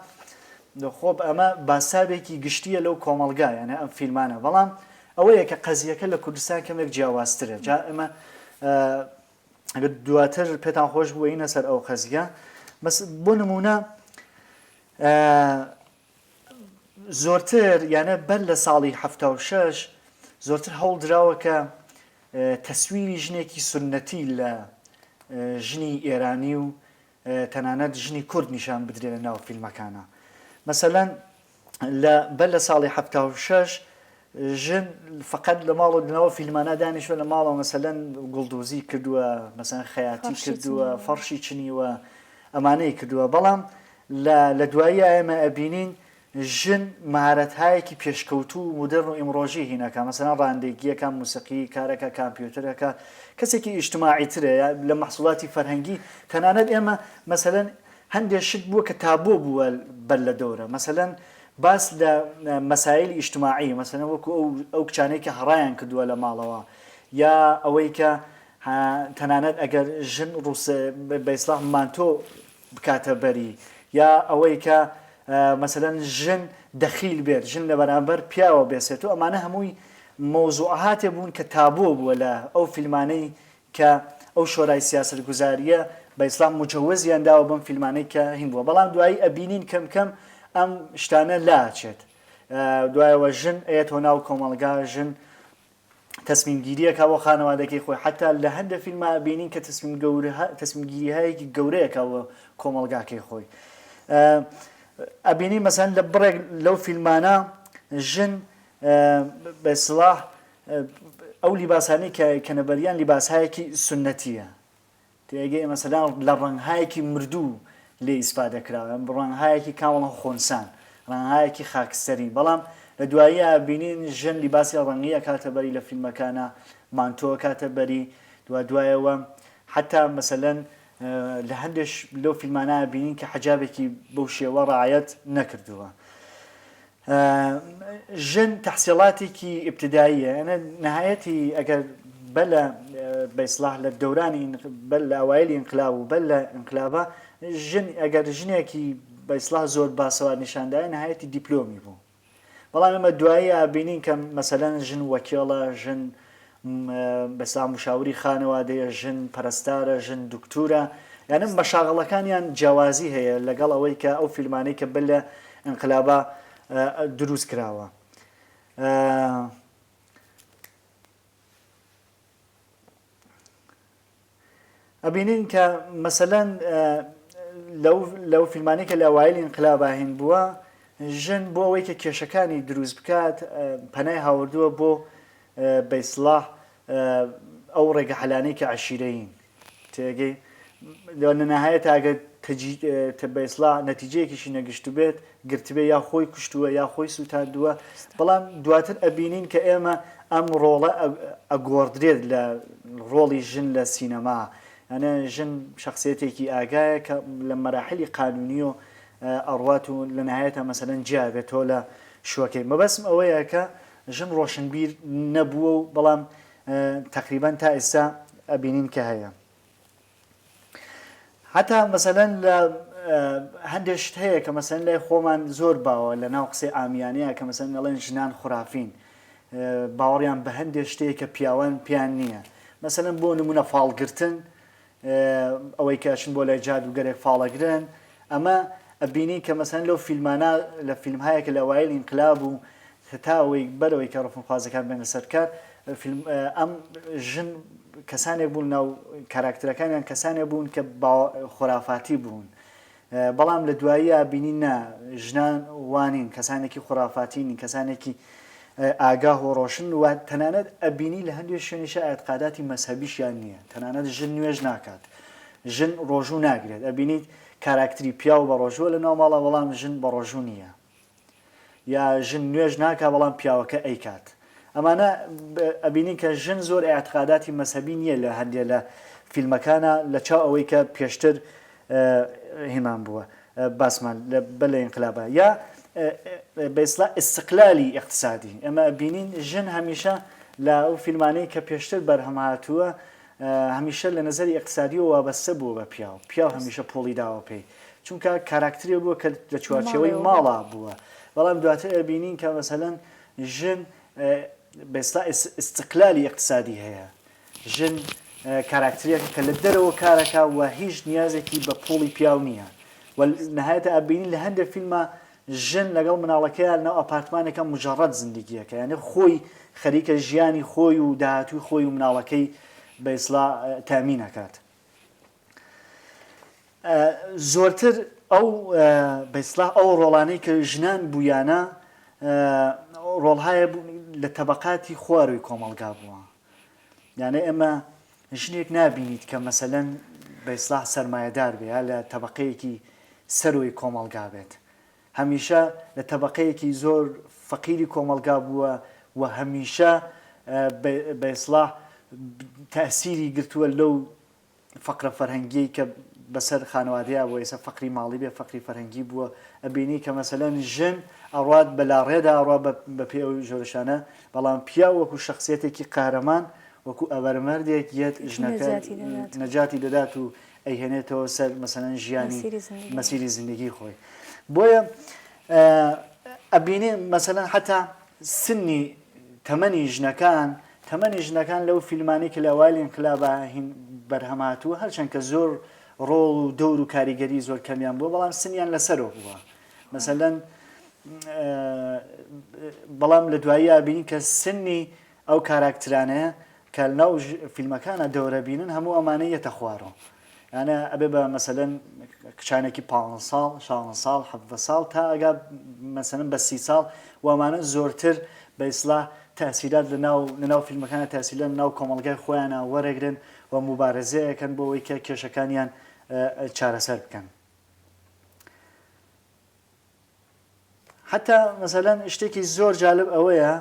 خۆب ئەمە باسابێکی گشتیە لەو کۆمەڵگایانە ئەم فیلمانە بەڵام ئەوەیە کە قەزیەکە لە کوردستان کەمێک جیاوازترە جا ئەمە دواتر پێتان خۆش بووینە سەر ئەو قەزیە بۆ نمونە زۆرتر یانە بەر لە ساڵی 76 زۆرتر هەوڵ درراوە کە تەسویری ژنێکی سنەتی لە ژنی ئێرانی و تەنانەت ژنی کورد نیشان بدرێت لە ناو فیلمەکانە مەسەلەن بەر لە ساڵی 76 ژن فقط لە ماڵ و لەنەوە فیلمانە دانیشوە لە ماڵەوە مەسەلەن گوڵدوزی کردووە مەسەن خەیاتی کردووە فەرشی چنیوە ئەمانەی کردووە بەڵام لە دوایی ئێمە ئەبینین ژن مهارەتهایەکی پێشکەوتو و مدرن و ئیمڕۆژی هینەکە مەسەنا ڕاندێگیەکە موسیقی کارەکە کامپیوتەرەکە کەسێکی ئیجتماعی ترە لە مەحسوڵاتی فەرهەنگی تەنانەت ئێمە مەسەلەن هەندێک شت بووە کە تابوو بووە بەر لە دەورە مەسەلەن باس لە مەسایل ئیجتماعی مەسەلەن وەکو ئەو کچانەی کە هەڕایان کردووە لە ماڵەوە یا ئەوەی کە تەنانەت ئەگەر ژن بە ئیسلاح مانتۆ بکاتە بەری یا ئەوەی کە مەسەلەن ژن دەخیل بێت ژن لە بەرامبەر پیاوە بێسێت و ئەمانە هەمووی مۆزوعاتێ بوون کە تابوو بووە لە ئەو فیلمانەی کە ئەو شۆرای سیاست گوزاریە بە ئیسلام مجەوزیان داوە بەم فیلمانەی کە هین بووە بەڵام دوایی ئەبینین کەم کەم ئەم شتانە لاچێت دوایەوە ژن ئەیەتەوە ناو کۆمەڵگا ژن تەسمیمگیریەکە بۆ خانەوادەکەی خۆی حتا لە هەندێک فیلمە بینین کە تەسمیمگیریهایەکی گەورەیەکەوە کۆمەڵگاکەی خۆی ئەبینی مەسەن لە بڕێک لەو فیلمانە ژن بە ئیسلاح ئەو لیباسانی کەنەبەریان لیباسهایەکی سنەتیە تێگەی مەسەلان لە ڕەنگهایەکی مردوو لێ ئیسپادەکراوە ڕەنگهایەکی کامەڵ خۆنسان ڕەنگهایەکی خاکستەری بەڵام لە دواییە بینین ژن لیباسی ڕەنگیە کاتە بەری لە فیلمەکانە مانتۆ کاتە بەری دوایەوە حتا مەسەلەن لە هەندێک لەو فیلمانە بینین کە حەجابێکی بەو شێوە ڕعایەت نەکردووە ژن تەحسیڵاتێکی ئیبتیداییە ئەنە نەهایەتی ئەگەر بەلە بە ئیسلاح لە دەورانی بەل لە ئەوایلی ئینقلاب و بەل لە ئینقلابە ژن ئەگەر ژنێکی بە ئیسلاح زۆر باسەوار نیشاندای نەهایەتی دیپلۆمی بوو بەڵام ئەمە دواییە بینین کە مەسەلەن ژن وەکیڵە ژن بەسا مشاوری خانەوادەیە ژن پەرستارە ژن دکتورە یانم مەشاغڵەکانیان جیاوازی هەیە لەگەڵ ئەوەی کە ئەو فیلمانەی کە بەل لە ئینقلابە دروست کراوە ئەبینین کە مەسەلەن لەو فیلمانەی کە لە ئەوایلی ئینقلابە هین بووە ژن بۆ ئەوەی کە کێشەکانی دروست بکات پەنای هاوردووە بۆ بە ئیسلاح ئەو ڕێگە حەلانەی کە عەشیرەیین تێگەی لە نەهایەت ئەگە بە ئیسلاح نەتیجەیەکیشی نەگەشت بێت گرتبێ یا خۆی کوشتووە یا خۆی سوتاندووە بەڵام دواتر ئەبینین کە ئێمە ئەم ڕۆڵە ئەگۆڕدرێت لە ڕۆڵی ژن لە سینەما ئەنە ژن شخصیەتێکی ئاگایە کە لە مەراحلی قانونی و ئەڕوات و لە نهایەتە مەسەلەن جیابێتەوە لە شوەکەی مەبەسم ئەوەیە کە ژن ڕۆشنبیر نەبووە و بەڵام تقریبان تا ئێستا ئەبینین کە هەیە حتا مەسەلەن لە هەندێک شت هەیە کە مەسەلەن لای خۆمان زۆر باوە لە ناو قسەی ئامیانەیە کە مەسەلەن دەڵێن ژنان خوڕافین باوەڕیان بە هەندێک شتەیە کە پیاوان پیان نییە مەسەلەن بۆ نمونە فاڵگرتن ئەوەی کەچن بۆ لای جادوگەرێک فاڵەگرن ئەمە ئەبینی کە مەسەلەن لەو فیلمانە لە فیلمهایە کە لە ئەوایل ئینقلاب و هەتاوەی بەرەوەی کە ڕەفمخوازەکان بێنە سەرکار ئەم ژن کەسانێک بوون ناو کاراکتەرەکانیان کەسانێک بوون کە خۆرافاتی بوون بەڵام لە دواییە بینین نا ژنان وانین کەسانێکی خۆرافاتین کەسانێکی ئاگاه و ڕۆشن و تەنانەت ئەبینی لە هەندێک شوێنیشە ئاعتقاداتی مەسەبیشیان نییە تەنانەت ژن نوێژ ناکات ژن ڕۆژوو ناگرێت ئەبینیت کاراکتری پیا و بە ڕۆژوە لە ناو ماڵە بەڵام ژن بە ڕۆژوو نییە یا ژن نوێژ ناکە بەڵام پیاوەکە ئەیکات. ئەمانە ئەبینی کە ژن زۆر ئاعتقاداتی مەسەبی نییە لە هەندێک لە فیلمەکانە لە چاو ئەوەی کە پێشتر هێمان بووە باسمان بە لە ئینقلابە یا بەئیسڵاح استقلالی اقتصادی. ئەمە بینین ژن هەمیشە لە ئەو فیلمانەی کە پێشتر بەرهەمهاتووە هەمیشە لە نظری اقتصادی و وابەستە بووە بە پیاو هەمیشە پۆڵی داوە پێی چونکە کاراکتری بووە کە لە چوارچێوەی ماڵا بووە. بەڵام دواتر ئەبینین کە مەسەلەن ژن بەئیسڵاح استقلالی اقتصادی هەیە، ژن کاراکتریەکە کە لە دەرەوە کارەکە و هیچ نیازێکی بە پۆڵی پیاو نییە. نهایەتە ئەبینین لە هەندێک فیلمە ژن لەگەڵ مناڵەکەیان ناو ئەپارتمانێکە مجەڕەد زندگیەکە، یعنی خۆی خەریکە ژیانی خۆی و داهاتووی خۆی و مناڵەکەی بەئیسڵاح تامین ئەکات. زۆرتر ئەو بەئیسڵاح ئەو ڕۆڵانەی کە ژنان بوویانە ڕۆڵهایە لە تەبەقاتی خواروی کۆمەڵگا بووە. یانە ئێمە ژنێک نابینیت کە مەسەلەن بەئیسڵاح سەرمایەدار بێ یا لە تەبەقەیەکی سەروی کۆمەڵگا بێت. هەمیشە لە تەبەقەیەکی زۆر فەقیری کۆمەڵگا بووە و هەمیشە بەئیسڵاح تەسیری گرتووە لەو فەقرە فەرهەنگی کە بەسەر خانەوادەیە بۆ ئێستا فەقری ماڵی بێ فەقری فەرهەنگی بووە. ئەبینی کە مەسەلەن ژن ئەڕات بەلاڕێدا ئەڕوا بە پێ ئەو ژۆرشانە، بەڵام پیا وەکو شخصیەتێکی قارەمان وەکو ئەوەرمەردێک یەت ژنەکە نەجاتی دەدات و ئەیهێنێتەوە سەر مەسەلەن ژیانی مەسیری زندگی خۆی. بۆیە ئەبینێ مەسەلەن حتا سنی تەمەنی ژنەکان لەو فیلمانی کە لە ئەوایل ئینقلابە بەرهەمهاتووە هەرچەند کە زۆر ڕۆڵ و دەور و کاریگەری زۆر کەمیان بووە بەڵام سنیان لەسەرەوە بووە. مەسەلەن بەڵام لە دوایی ئابینی کە سنی ئەو کاراکترانەیە کە ناو فیلمەکانە دەورە بینن هەموو ئەمانە یەتە خوارەوە. یانە ئەبێ بە مەسەلەن کچانێکی 15 ساڵ 16 ساڵ 17 ساڵ تا ئەگا مەسەلەن بە 30 ساڵ و ئەمانە زۆرتر بەئیسڵاح تەسیرات لەناو فیلمەکانە تەسیرات لەناو کۆمەڵگای خۆیانە وەرەگرن و مبارەزەیەکەن بۆ ئەوەی کە کێشەکانیان چارەسەر بکەن. حتا مەسەلەن شتێکی زۆر جالب ئەوەیە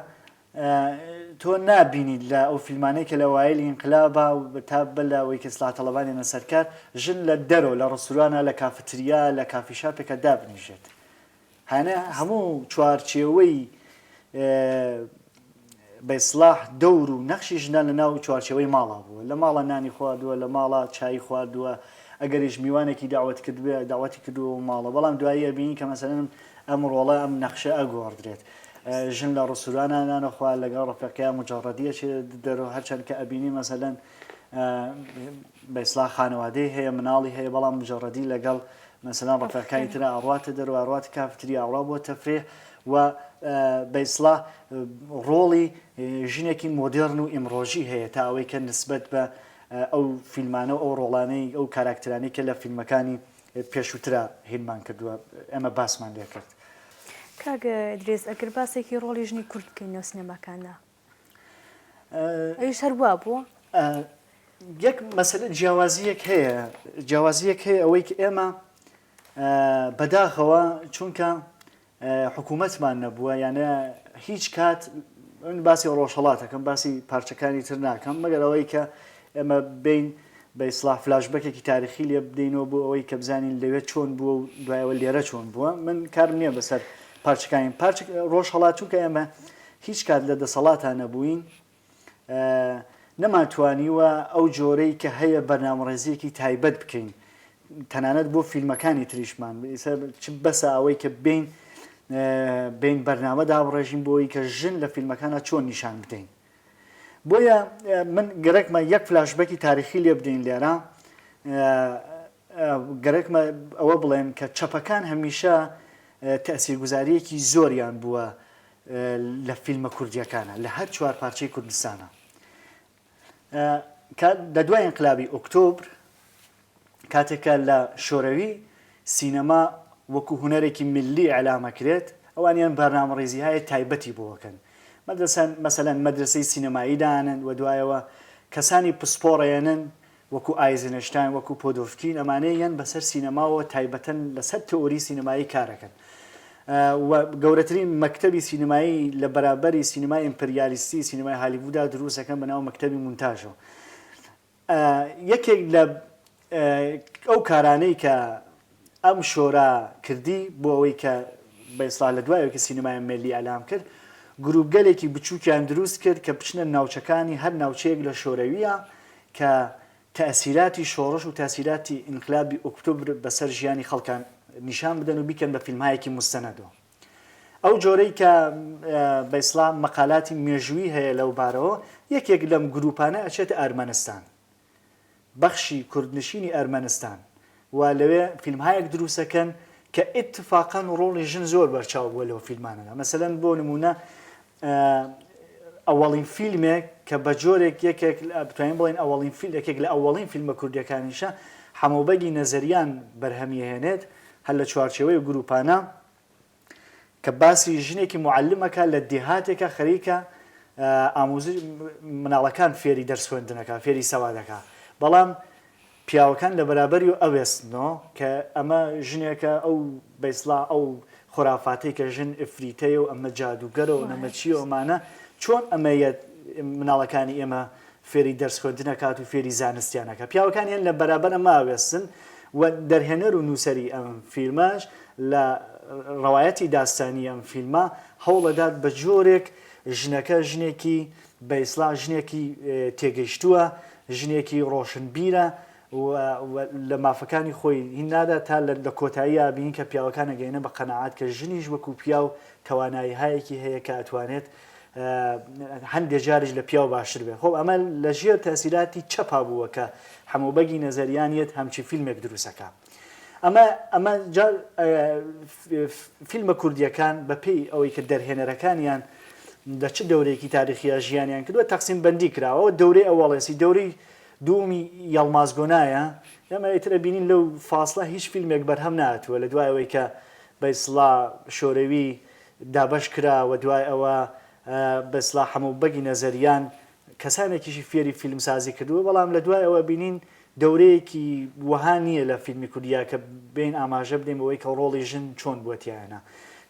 تۆ نابینیت لە ئەو فیلمانەی کە لە وایلی ئینقلابە و تا بەلا ئەوەی کە ئیسلاح تەڵەبانیانە سەرکار ژن لە دەرەوە لە ڕستورانە لە کافتریا لە کافیشاپێکە دابنیژێت. هەنە هەموو چوارچێوەی بەئیسڵاح دەور و نەخشی ژنان لە ناو چوارچێوەی ماڵا بووە. لە ماڵە نانی خواردووە، لە ماڵە چای خواردووە، ئەگەریش میوانێکی داوەتی کردووە و ماڵە. بەڵام دوایی ئەبینی کە مەسەلەن ئەم ڕۆڵە ئەم نەخشە ئەگۆڕدرێت. ژن لە ڕستورانە نانەخوا لەگەڵ ڕەفیقەکەیان مجەڕەدیەکی دەرەوە هەرچەند کە ئەبینی مەسەلەن بەئیسڵاح خانەوادەی هەیە مناڵی هەیە بەڵام مجەڕەدی لەگەڵ مەسەلەن ڕەفیقەکانی ترە ئەڕواتە دەرەوە ئەڕواتی کافتریا ئەڕوا بۆ تەفریح و بەئیسڵاح ڕۆڵی ژنێکی مۆدێرن و ئیمڕۆژی هەیە تا ئەوەی کە نسبەت بە ئەو فیلمانە و ئەو ڕۆڵانەی ئەو کاراکترانی کە لە فیلمەکانی پێشووترە هینمان کردووە ئەمە باسمان لێ کرد. کاگە درێز ئەگەر باسێکی ڕۆڵی ژنی کورد بکەینەوە سینەماکاندا ئەویش هەروە بووە؟ یەک مەسەلە جیاوازیەک هەیە ئەوەی کە ئێمە بەداخەوە چونکە حکوومەتمان نەبووە یانە هیچ کات باسی ڕۆژهەڵاتەکەم باسی پارچەکانی تر ناکەم مەگەر ئەوەی کە ئێمە بین بەئیسڵاح فلاشبەکێکی تاریخی لێ بدەینەوە بۆ ئەوەی کە بزانین لەوێ چۆن بووە و دوایەوە لێرە چۆن بووە. من کارم نییە بەسەر پارچەکانی ڕۆژهەڵات چونکە ئێمە هیچ کات لە دەسەڵاتان نەبووین نەماتوانیوە ئەو جۆرەی کە هەیە بەرنامەڕێزیەکی تایبەت بکەین تەنانەت بۆ فیلمەکانی تریشمان بەسە ئەوەی کە بین بەرنامەدا بڕێژین بۆی کە ژن لە فیلمەکانە چۆن نیشان بدەین. بۆیە من گەرەکمە یەک فلاشبەکی تاریخی لێ بدەین لێرە گەرەکمە ئەوە بڵێم کە چەپەکان هەمیشە تەسیرگوزاریەکی زۆریان بووە لە فیلمە کوردیەکانە لە هەر چوار پارچەی کوردستانە. لە دوای ئینقلابی ئۆکتۆبر کاتێکە لە شۆرەوی سینەما وەکو هونەرێکی ملی ئەلامەکرێت ئەوانیان بەرنامەڕێزیهای تایبەتی بۆکەن. مەسەلەن مەدرسەی سینەمایی دانن و دوایەوە کەسانی پسپۆڕێنن وەکو ئایزنشتاین وەکو پۆدۆفکین ئەمانەیان بەسەر سینەماوە تایبەتەن لەسەر تئۆری سینەمایی کارەکەن. گەورەترین مەکتەبی سینمایی لە بەرابەری سینمای ئیمپریالیستی سینمای هالیوودا دروستەکەن بەناو مەکتەبی مونتاژەوە. یەکێک لە ئەو کارانەی کە ئەم شۆرە کردی بۆ ئەوەی کە بەئیسڵاح لە دوایەوە کە سینمای مێلی ئەلام کرد، گروپگەلێکی بچووکیان دروست کرد کە بچنە ناوچەکانی هەر ناوچەیەک لە شۆرەویە کە تەسیراتی شۆڕش و تەسیراتی ئینقلابی ئۆکتۆبر بەسەر ژیانی خەڵکان نیشان بدەن و بیکەن بە فیلمایەکی مستەنەدەوە. ئەو جۆرەی کە بەئیسڵاح مەقالاتی مێژووی هەیە لەو بارەوە، یەکێک لەم گروپانە ئەچێتە ئەرمەنستان، بەخشی کوردنشینی ئەرمەنستان، و لەوێ فیلمهایەک دروستەکەن کە ئیتفاقاً ڕۆڵی ژن زۆر بەرچاو بووە لەو فیلمانەدا. مەسەلەن بۆ نمونە ئەوەڵین فیلمێک کە بە جۆرێک یەکێک بتوانین بڵین ئەوەڵین یەکێک لە ئەوەڵین فیلمە کوردیەکانیشە هەمووبەگی نەزەریان بەرهەمیهێنێت هەر لە چوارچێوەی گروپانە کە باسی ژنێکی معلمەکە لە دێهاتێکە خەریکە ئاموزش مناڵەکان فێری دەرس خوێندنەکە، فێری سەوادەکە، بەڵام پیاوەکان لە بەرابەری و ئەوێستنەوە کە ئەمە ژنێکە ئەو بەئیسڵاح ئەو خۆرافاتەی کە ژن ئفریتەیە و ئەمە جادوگەرە و نەمە چیە ئەمانە چۆن ئەمەیەت مناڵەکانی ئێمە فێری دەرس خوێندنەکات و فێری زانستیانەکە. پیاوەکانیان لە بەرابەر ئەمە ئاوێستن و دەرهێنەر و نووسەری ئەم فیلمەش لە ڕەوایەتی داستانی ئەم فیلمە هەوڵەدات بە جۆرێک ژنەکە ژنێکی بەئیسڵاح ژنێکی تێگەیشتووە، ژنێکی ڕۆشنبیرە لە مافەکانی خۆی هین نادا تا لە کۆتاییە بین کە پیاوەکان ئەگەینە بە قەنەعات کە ژنیش وەکو پیا و توانایی هایەکی هەیە کە ئەتوانێت هەندێک جاریش لە پیاو باشتر بێت. خۆ ئەمە لە ژێر تەسیراتی چەپا بووە کە هەمووبەگی نەزەریانیەت هەمچی فیلمێک دروستەکە. ئەمە فیلمە کوردیەکان بەپێی ئەوەی کە دەرهێنەرەکانیان لە چ دەورێکی تاریخیە ژیانیان کردووە تەقسیم بەندی کراوە. دەورەی ئەوەڵێسی دەورەی دوومی یەڵمازگۆنایە، ئێمە ئیترە بینین لەو فاصلە هیچ فیلمێک بەرهەم ناتووە لە دوایەوەی کە بەئیسڵاح شۆرەوی دابەش کرا و دوای ئەوە بەئیسڵاح هەمووبەگی نەزەریان کەسانێکیشی فێری فیلمسازی کردووە، بەڵام لە دوای ئەوە بینین دەورەیەکی وەها نییە لە فیلمی کوردیا کە بین ئاماژە بدەین بەوەی کە ڕۆڵی ژن چۆن بووەتیانە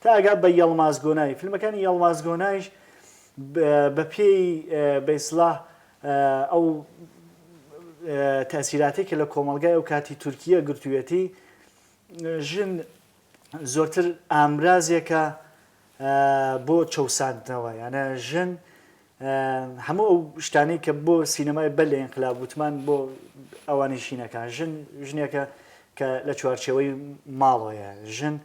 تا ئەگا بە یەڵمازگۆنای فیلمەکانی یەڵمازگۆنایش بەپێی بەئیسڵاح ئەو تەسیراتێک کە لە کۆمەلگای ئەو کاتی تورکیە گرتوویەتی ژن زۆرتر ئامرازێکە بۆ چەساندنەوە، یانە ژن هەموو ئەو شتانەی کە بۆ سینەمای بەر لە ئینقلاب وتمان بۆ ئەوانی شینەکە ژنێکە کە لە چوارچێوەی ماڵۆیە، ژن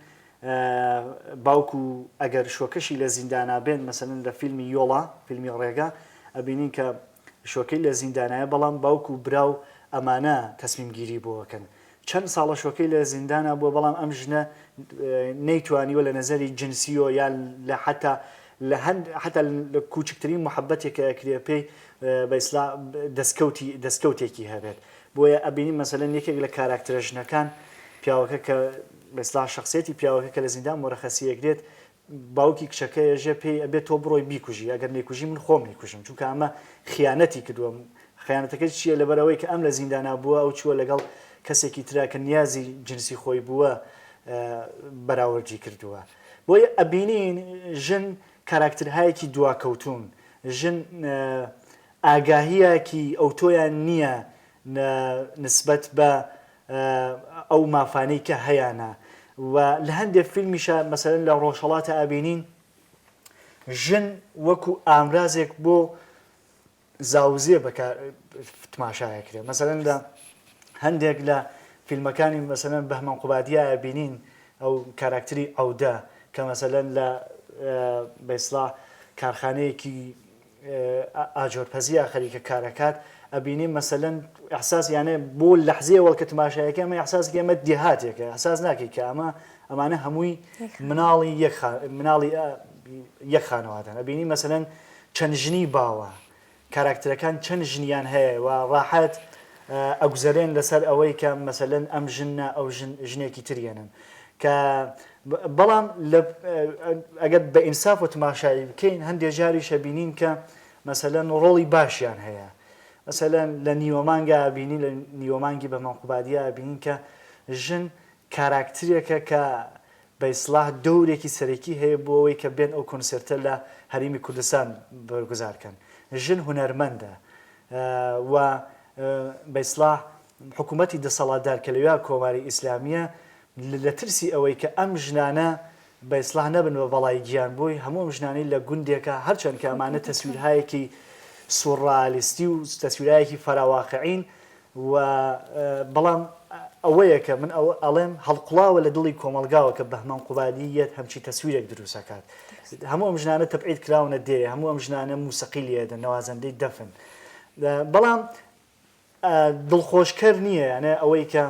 باوکو ئەگەر شۆکەشی لە زیندانا بێن مەسەلەن لە فیلمی یۆڵا فیلمی ڕێگا ئەبینین کە شۆکەی لە زیندانایە بەڵام باوکو براو ئەمانە تەسمیمگیری بۆەکەن چەند ساڵە شۆکەی لە زیندانە بووە بەڵام ئەم ژنە نەیتوانیوە لە نەزەری جنسیۆ یان لە حتا لە کوچکترین محەبەتێکە ئەکرێ پێی بەئیسڵاح دەستکەوتێکی هەبێت. بۆیە ئەبینی مەسەلەن یەکێک لە کاراکترە ژنەکان پیاوەکە کە بەئیسڵاح شخصێتی پیاوەکە کە لە زیندان مۆرەخەسیەک دێت باوکی کچەکەی ژێ پێی ئەبێت تۆ بڕۆی بیکوژی، ئەگەر نێکوژی من خۆم نیکوژم، چونکە ئەمە خیانەتی کردووە. خیانەتەکە چییە؟ لەبەرەوەی کە ئەم لە زیندانا بووە ئەو چووە لەگەڵ کەسێکی ترا کە نیازی جنسی خۆی بووە بەراوردی کردووە. بۆیە ئەبینین ژن کاراکترهایەکی دواکەوتون، ژن ئاگاهیەکی ئەوتۆیان نییە نسبەت بە ئەو مافانەی کە هەیەە و لە هەندێک فیلمیشە مەسەلەن لە ڕۆژهەڵاتە ئابینین ژن وەکو ئامرازێک بۆ زاوزێ تماشایەکرێت. مەسەلەن لە هەندێک لە فیلمەکانی مەسەلەن بەهمەن قوبادیە ئابینین ئەو کاراکتری ئەودە کە مەسەلەن لە بەئیسڵاح کارخانەیەکی ئاجۆرپەزیە خەریکە کارەکات ئەبینیم مەسەلەن ئەحساس یانێ بۆ لەحزەیە وەڵکە تماشایەکە ئەمە ئەحساس ئێمە دێهاتێکە ئەحساس ناکەی کە ئەمانە هەمووی مناڵی یەک خانەوادان. ئەبینی مەسەلەن چەند ژنی باوە کاراکتەرەکان چەند ژنیان هەیە و ڕاحەت ئەگوزەرێن لەسەر ئەوەی کە مەسەلەن ئەم ژنە ئەو ژنێکی تریێنن کە بەڵام ئەگەر بە ئینساف و تماشایی بکەین هەندێک جاری شەبینین کە مەسەلەن ڕۆڵی باشیان هەیە. مەسەلەن لە نیوەمانگە بینی لە نیوەمانگی بە مەنقوبادیە بینین کە ژن کاراکترێکە کە بە ئیسلاح دەورێکی سەرەکی هەیە بۆ ئەوەی کە بێن ئەو کۆنسرتە لە هەریمی کوردستان بەرگوزارکەن. ژن هونەرمەندە و بە ئیسلاح حکوومەتی دەسەڵاتدار کە لەوێ کۆماری ئیسلامیە لە ترسی ئەوەی کە ئەم ژنانە بە ئیسلاح نەبن بە بەڵای گیان بووی هەموو ئەم ژنانەی لە گوندێکە هەرچەند کە ئەمانە تەسویرهایەکی سوڕالیستی و تەسویرایەکی فەراواقعین و بەڵام ئەوەیە کە من ئەڵێم هەڵقڵاوە لە دڵی کۆمەلگاوە کە بەهمان قوبادیەت هەمچی تەسویرێک دروستەکات. هەموو ئەم ژنانە تەبعید کراونە دێ، هەموو ئەم ژنانە موسەقیلێدە نەوازەندەی دەفن. بەڵام دڵخۆشکەر نییە یانە ئەوەی کە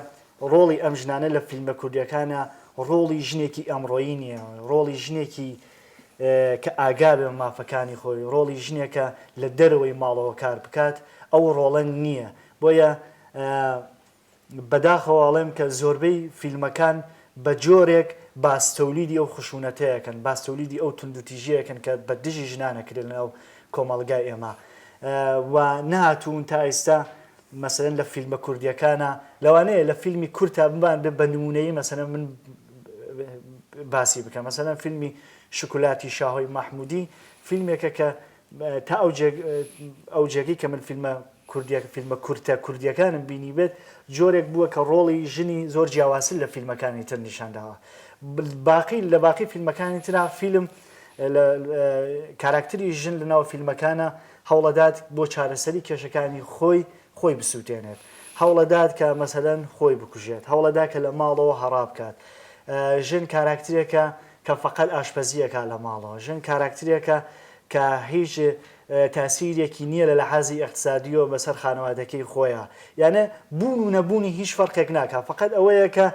ڕۆڵی ئەم ژنانە لە فیلمە کوردیەکانە ڕۆڵی ژنێکی ئەمڕۆیی نییە، ڕۆڵی ژنێکی کە ئاگا بێ مافەکانی خۆی، ڕۆڵی ژنێکە لە دەرەوەی ماڵەوە کار بکات ئەو ڕۆڵە نییە. بۆیە بەداخەواڵێم کە زۆربەی فیلمەکان بە جۆرێک باستەولیدی ئەو خشونەتەیەکەن، باستەولیدی ئەو توندوتیژەیەکەن کە بە دژی ژنانەکرێن ئەو کۆمەڵگای ئێمە و نهاتوون تا ئێستا مەسەلەن لە فیلمە کوردیەکانە لەوانەیە لە فیلمی کورتا ببان بە نمونەیی مەسەلەن من باسی بکەم. مەسەلەن فیلمی شکلاتی شاهۆی مەحمودی فیلمێکە کە تا ئەو جێگەی کە من فیلمە کورتە کوردیەکانم بینی بێت جۆرێک بووە کە ڕۆڵی ژنی زۆر جیاوازتر لە فیلمەکانی تر نیشانداوە. لە باقی فیلمەکانی ترا فیلم کاراکتری ژن لەناو فیلمەکانە هەوڵەدات بۆ چارەسەری کێشەکانی خۆی بسووتێنێت، هەوڵەدات کە مەسەلەن خۆی بکوژێت، هەوڵەدا کە لە ماڵەوە هەڕا بکات. ژن کاراکترێکە کە فەقەت ئاشپەزیەکە لە ماڵەوە، ژن کاراکترێکە کە هیچ تاسیرێکی نییە لە لەحازی ئەقتصادیەوە بەسەر خانەوادەکەی خۆیە، یانە بوون و نەبوونی هیچ فەرقێک ناکات، فەقەت ئەوەیە کە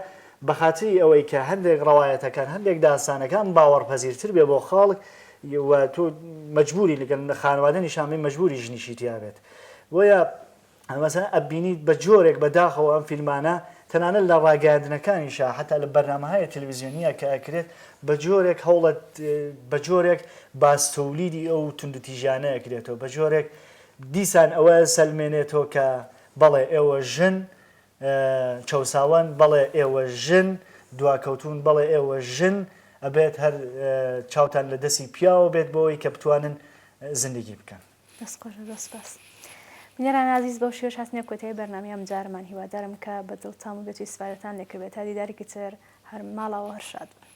بەخاتری ئەوەی کە هەندێک ڕەوایەتەکان هەندێک داستانەکان باوەڕپەزیرتر بێ بۆ خاڵک و تۆ مەجبوری لەگەڵ خانەوادە نیشانبی مەجبوری ژنیشی تیا بێت. بۆیە مەسەلەن ئەبینیت بە جۆرێک بەداخەوە ئەم فیلمانە تەنانەت لە ڕاگەاندنەکانیشا حتا لە بەرنامەهای تەلەڤیزیۆنیە کە ئەکرێت بە جۆرێک هەوڵەت بە جۆرێک باستەولیدی ئەو توندوتیژانە ئەکرێتەوە، بە جۆرێک دیسان ئەوە سەلمێنێتەوە کە بەڵێ ئێوە ژن چەساوان، بەڵێ ئێوە ژن دواکەوتون، بەڵێ ئێوە ژن ئەبێت هەر چاوتان لە دەستی پیاوە بێت بۆەوەی کە بتوانن زندگی بکەن. دەستخۆش دەستپاس. بینەران عزیز بەو شێوەش هاتنە کۆتایی بەرنامەی ئەم جارمان هیوادارم کە بە دڵتان و بێتی سوپارەتان لێکردێت تا دیدارێکی تر هەر ماڵەوە هەر شاد بن.